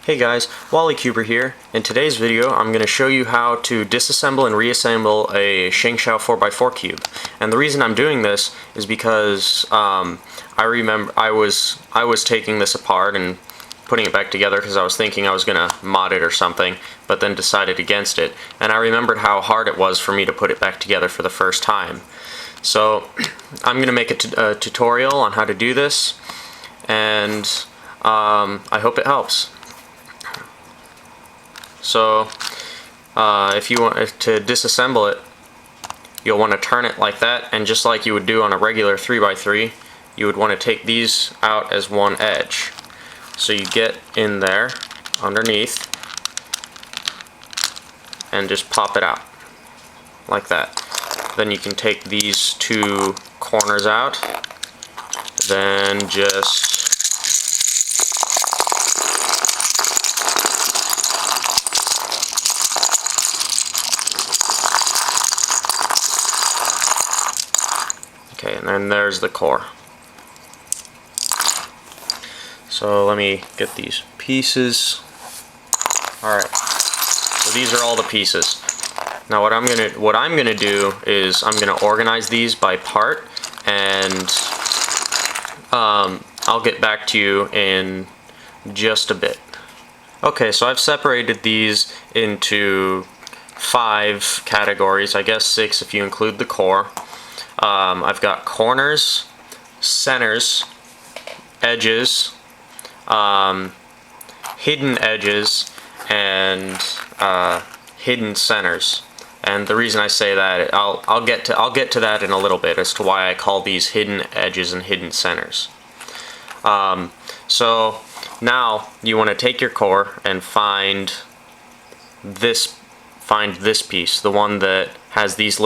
Hey guys, WallyCuber here. In today's video I'm going to show you how to disassemble and reassemble a ShengShou 4x4 cube. And the reason I'm doing this is because I remember I was taking this apart and putting it back together because I was thinking I was going to mod it or something, but then decided against it. And I remembered how hard it was for me to put it back together for the first time. So I'm going to make a tutorial on how to do this, and I hope it helps. So if you want to disassemble it, you'll want to turn it like that, and just like you would do on a regular 3x3, you would want to take these out as one edge. So you get in there underneath and just pop it out like that. Then you can take these two corners out, then just okay, and then there's the core. So let me get these pieces. Alright, so these are all the pieces. Now what I'm gonna do is I'm gonna organize these by part, and I'll get back to you in just a bit. Okay, so I've separated these into 5 categories, I guess 6 if you include the core. I've got corners, centers, edges, hidden edges, and hidden centers. And the reason I say that, I'll get to that in a little bit as to why I call these hidden edges and hidden centers. So now you want to take your core and find this piece, the one that has these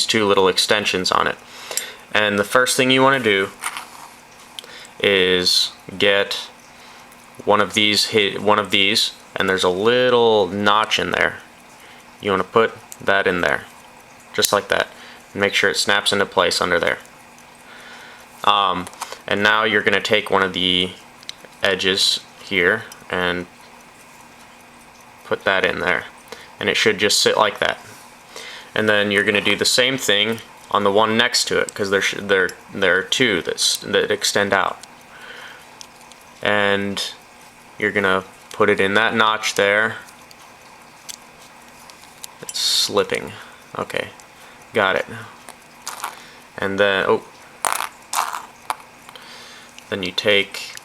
two little extensions on it. And the first thing you want to do is get one of these, and there's a little notch in there. You want to put that in there, just like that, and make sure it snaps into place under there. And now you're going to take one of the edges here and put that in there, and it should just sit like that. And then you're going to do the same thing on the one next to it, because there are two that extend out. And you're going to put it in that notch there. It's slipping. Okay, got it. And then, then you take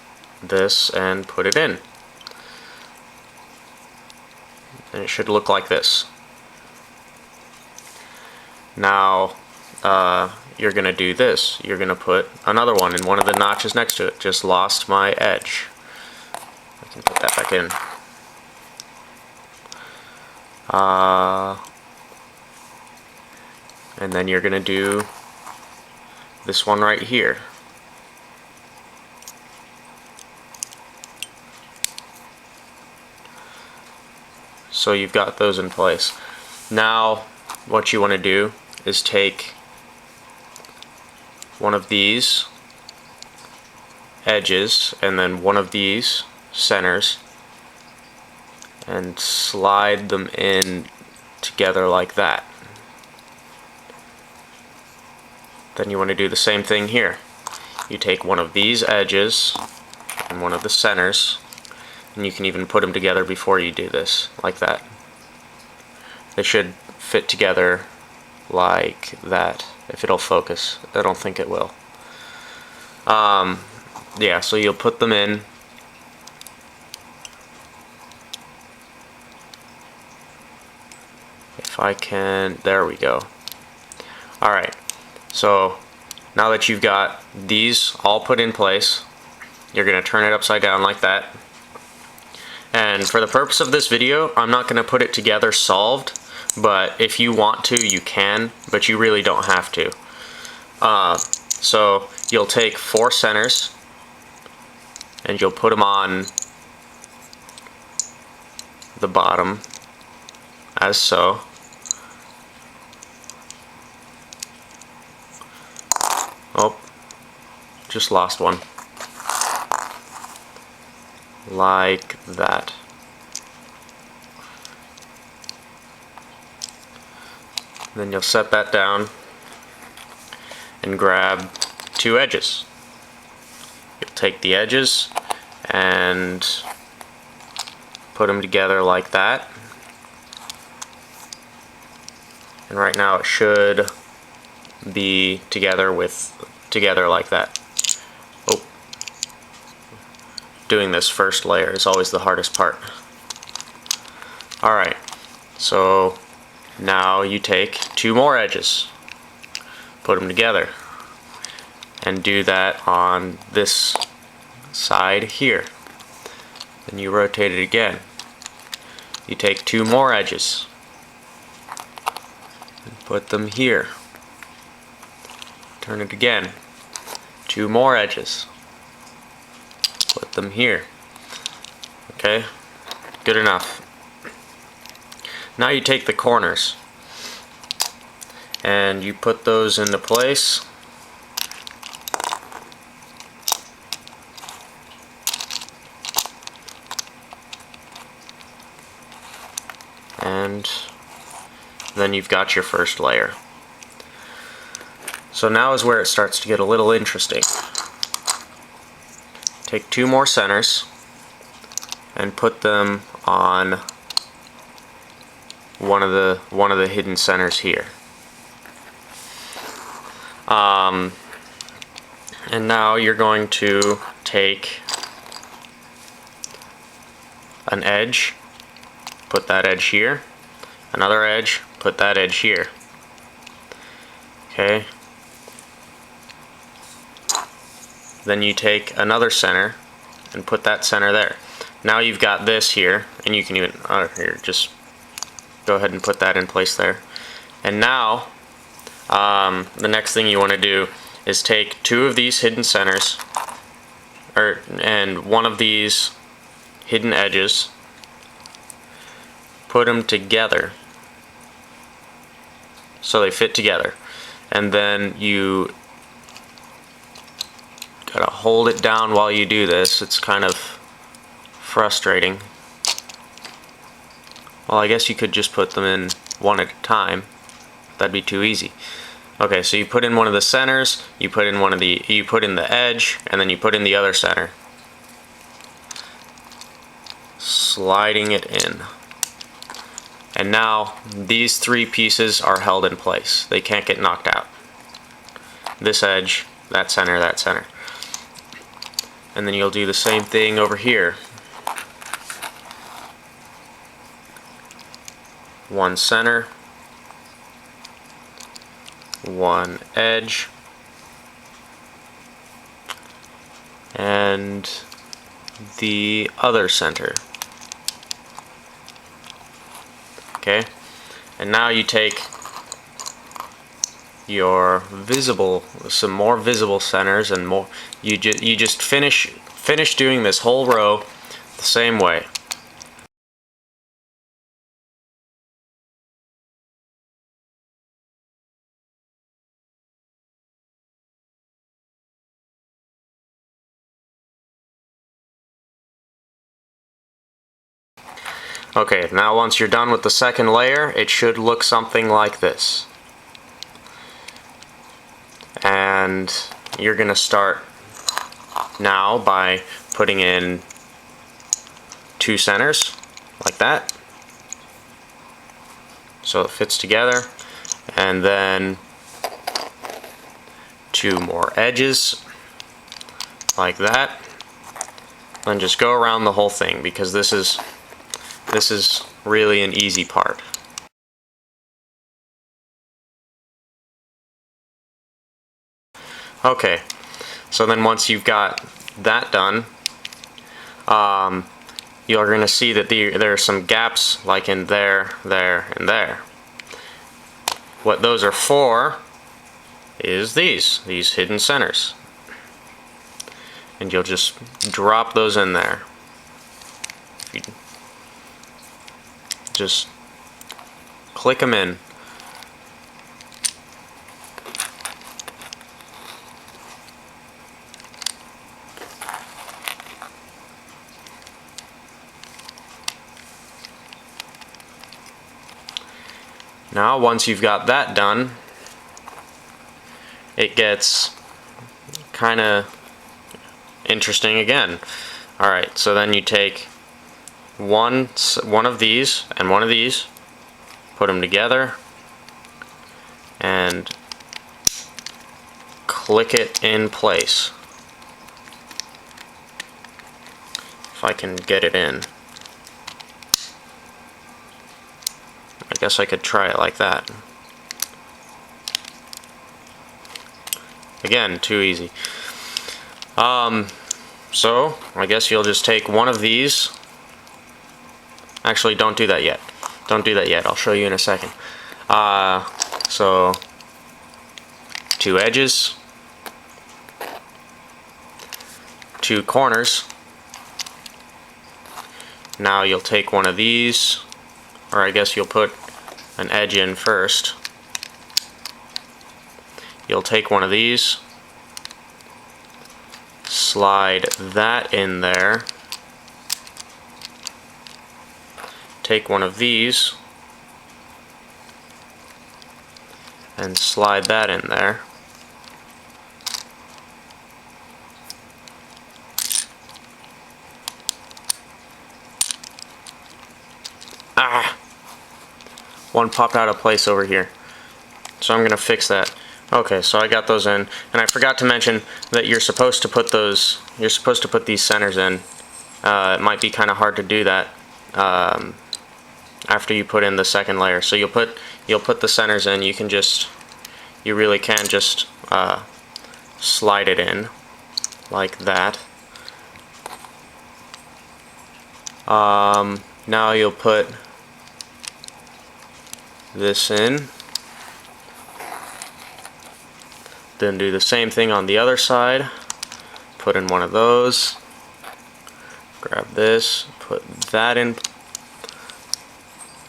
this and put it in. And it should look like this. Now, you're going to do this. You're going to put another one in one of the notches next to it. Just lost my edge. I can put that back in. And then you're going to do this one right here. So you've got those in place. Now what you want to do is take one of these edges and then one of these centers and slide them in together like that. Then you want to do the same thing here. You take one of these edges and one of the centers, and you can even put them together before you do this, like that. They should fit together like that, if it'll focus. I don't think it will. Yeah, so you'll put them in. If I can, there we go. Alright, so now that you've got these all put in place, you're going to turn it upside down like that. And for the purpose of this video, I'm not going to put it together solved, but if you want to, you can, but you really don't have to. So you'll take 4 centers and you'll put them on the bottom, as so. Oh, just lost one. like that. Then you'll set that down and grab two edges. You'll take the edges and put them together like that. And right now it should be together like that. Oh. Doing this first layer is always the hardest part. Alright, so now you take two more edges, put them together, and do that on this side here. Then you rotate it again. You take two more edges and put them here. Turn it again. Two more edges. Put them here. Okay? Good enough. Now you take the corners and you put those into place. And then you've got your first layer. So now is where it starts to get a little interesting. Take two more centers and put them on one of the hidden centers here. And now you're going to take an edge, put that edge here, another edge, put that edge here. Okay. Then you take another center and put that center there. Now you've got this here, and you can even, here, just go ahead and put that in place there. And now, the next thing you want to do is take two of these hidden centers, and one of these hidden edges, put them together so they fit together. And then you gotta hold it down while you do this. It's kind of frustrating. Well, I guess you could just put them in one at a time. That'd be too easy. Okay, so you put in one of the centers, you put in the edge, and then you put in the other center. Sliding it in. And now these three pieces are held in place. They can't get knocked out. This edge, that center, that center. And then you'll do the same thing over here. One center, one edge, and the other center. Okay, and now you take your some more visible centers and more. You just finish doing this whole row the same way. Okay, now once you're done with the second layer, it should look something like this. And you're going to start now by putting in two centers, like that, so it fits together, and then two more edges, like that. Then just go around the whole thing, because this is really an easy part. Okay, so then once you've got that done, you're going to see that there are some gaps like in there, there, and there. What those are for is these hidden centers. And you'll just drop those in there. Just click them in. Now once you've got that done, it gets kind of interesting again. Alright, so then you take one of these and one of these, put them together, and click it in place. If I can get it in. I guess I could try it like that. Again, too easy. So I guess you'll just take one of these. Actually, don't do that yet. Don't do that yet. I'll show you in a second. So 2 edges, 2 corners. Now you'll take one of these, or I guess you'll put an edge in first. You'll take one of these, slide that in there, take one of these and slide that in there. One popped out of place over here, so I'm gonna fix that. Okay, so I got those in, and I forgot to mention that you're supposed to put these centers in. It might be kind of hard to do that after you put in the second layer. So you'll put the centers in. You really can just slide it in like that. Now you'll put this in. Then do the same thing on the other side. Put in one of those. Grab this, put that in,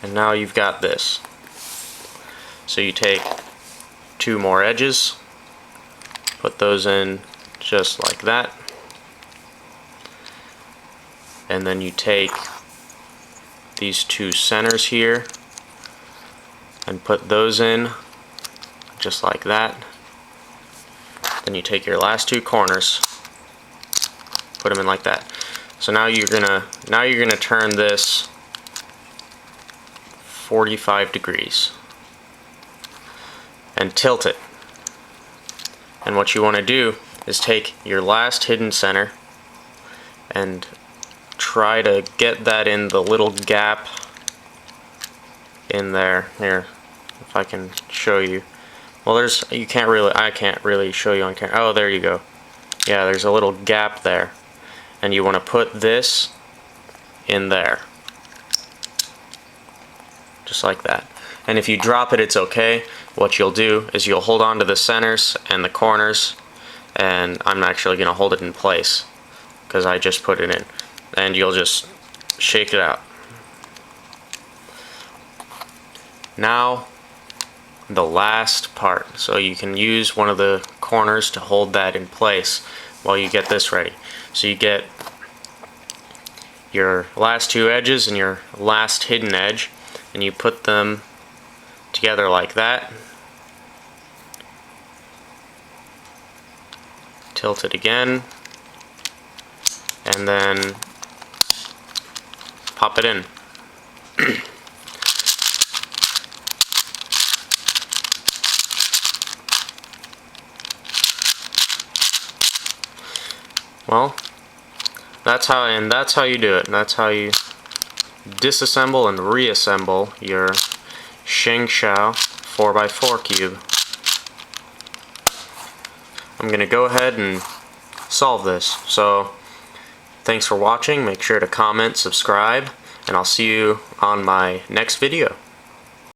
and now you've got this. So you take 2 more edges, put those in just like that, and then you take these 2 centers here and put those in just like that. Then you take your last 2 corners, put them in like that. So now you're gonna turn this 45 degrees and tilt it. And what you want to do is take your last hidden center and try to get that in the little gap in there. Here, if I can show you. Well, I can't really show you on camera. Oh, there you go. Yeah, there's a little gap there. And you want to put this in there. Just like that. And if you drop it, it's okay. What you'll do is you'll hold on to the centers and the corners, and I'm actually going to hold it in place because I just put it in. And you'll just shake it out. Now, the last part. So you can use one of the corners to hold that in place while you get this ready. So you get your last 2 edges and your last hidden edge, and you put them together like that. Tilt it again, and then pop it in. Well, that's how you do it. And that's how you disassemble and reassemble your ShengShou 4x4 cube. I'm gonna go ahead and solve this. So, thanks for watching. Make sure to comment, subscribe, and I'll see you on my next video.